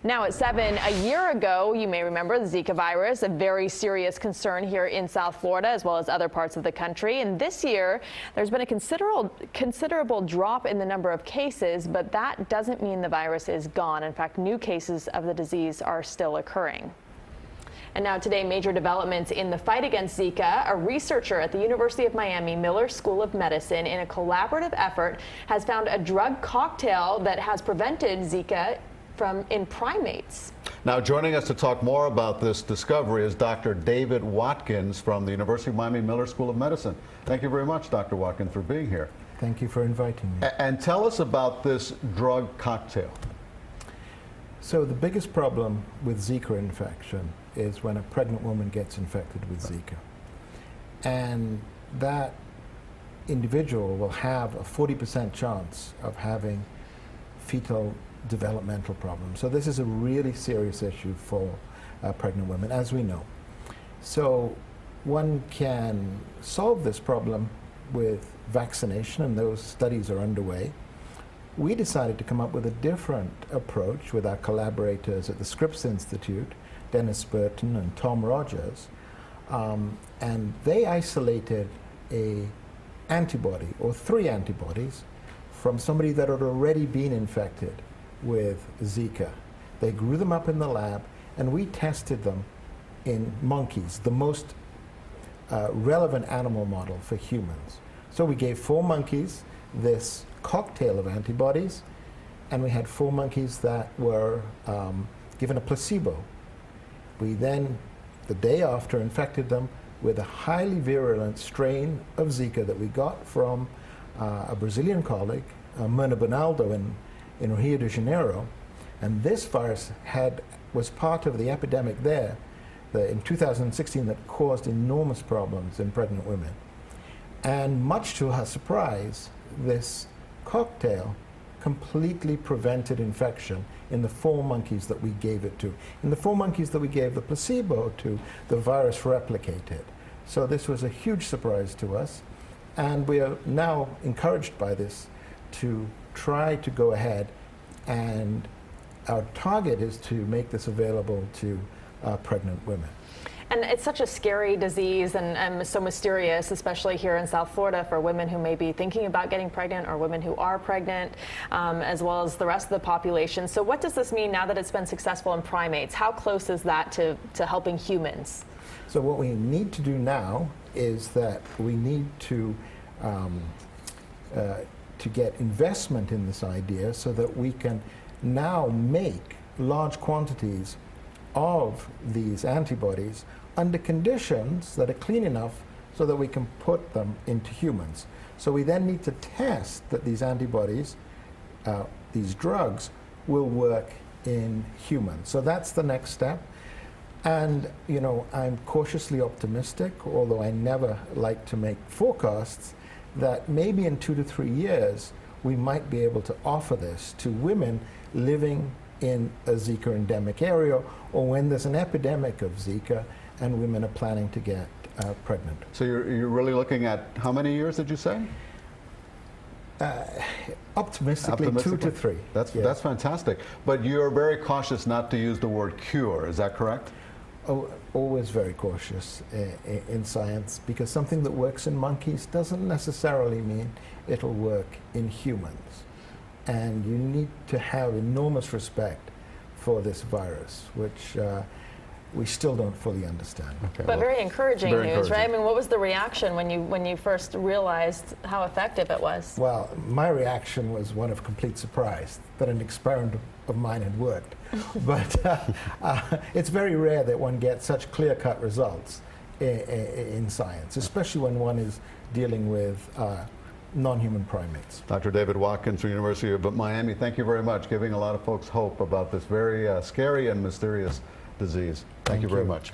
Now at 7, a year ago, you may remember the Zika virus, a very serious concern here in South Florida as well as other parts of the country. And this year, there's been a considerable drop in the number of cases, but that doesn't mean the virus is gone. In fact, new cases of the disease are still occurring. And now today, major developments in the fight against Zika. A researcher at the University of Miami Miller School of Medicine, in a collaborative effort, has found a drug cocktail that has prevented Zika in primates. Now, joining us to talk more about this discovery is Dr. David Watkins from the University of Miami Miller School of Medicine. Thank you very much, Dr. Watkins, for being here. Thank you for inviting me. And tell us about this drug cocktail. So the biggest problem with Zika infection is when a pregnant woman gets infected with Zika. And that individual will have a 40% chance of having fetal developmental problems. So this is a really serious issue for pregnant women, as we know. So one can solve this problem with vaccination, and those studies are underway. We decided to come up with a different approach with our collaborators at the Scripps Institute, Dennis Burton and Tom Rogers, and they isolated an antibody, or 3 antibodies, from somebody that had already been infected with Zika. They grew them up in the lab, and we tested them in monkeys, the most relevant animal model for humans. So we gave 4 monkeys this cocktail of antibodies, and we had 4 monkeys that were given a placebo. We then, the day after, infected them with a highly virulent strain of Zika that we got from a Brazilian colleague, Myrna Bonaldo, in Rio de Janeiro. And this virus was part of the epidemic there in 2016 that caused enormous problems in pregnant women. And much to our surprise, this cocktail completely prevented infection in the 4 monkeys that we gave it to. In the 4 monkeys that we gave the placebo to, the virus replicated. So this was a huge surprise to us, and we are now encouraged by this to try to go ahead, and our target is to make this available to pregnant women. And it's such a scary disease and so mysterious, especially here in South Florida, for women who may be thinking about getting pregnant or women who are pregnant, as well as the rest of the population. So what does this mean now that it's been successful in primates? How close is that to helping humans? So what we need to do now is that we need to get investment in this idea so that we can now make large quantities of these antibodies under conditions that are clean enough so that we can put them into humans. So we then need to test that these antibodies, these drugs, will work in humans. So that's the next step. And, you know, I'm cautiously optimistic, although I never like to make forecasts, that maybe in 2 to 3 years we might be able to offer this to women living in a Zika endemic area, or when there's an epidemic of Zika and women are planning to get pregnant. So you're really looking at how many years, did you say? Optimistically 2 to 3. That's fantastic. But you're very cautious not to use the word cure, is that correct? Oh, always very cautious in science, because something that works in monkeys doesn't necessarily mean it'll work in humans. And you need to have enormous respect for this virus, which we still don't fully understand. Okay, but very encouraging news, right? I mean, what was the reaction when you first realized how effective it was? Well, my reaction was one of complete surprise that an experiment of mine had worked. But it's very rare that one gets such clear-cut results in science, especially when one is dealing with non-human primates. Dr. David Watkins from the University of Miami, thank you very much, giving a lot of folks hope about this very scary and mysterious disease. Thank you very much.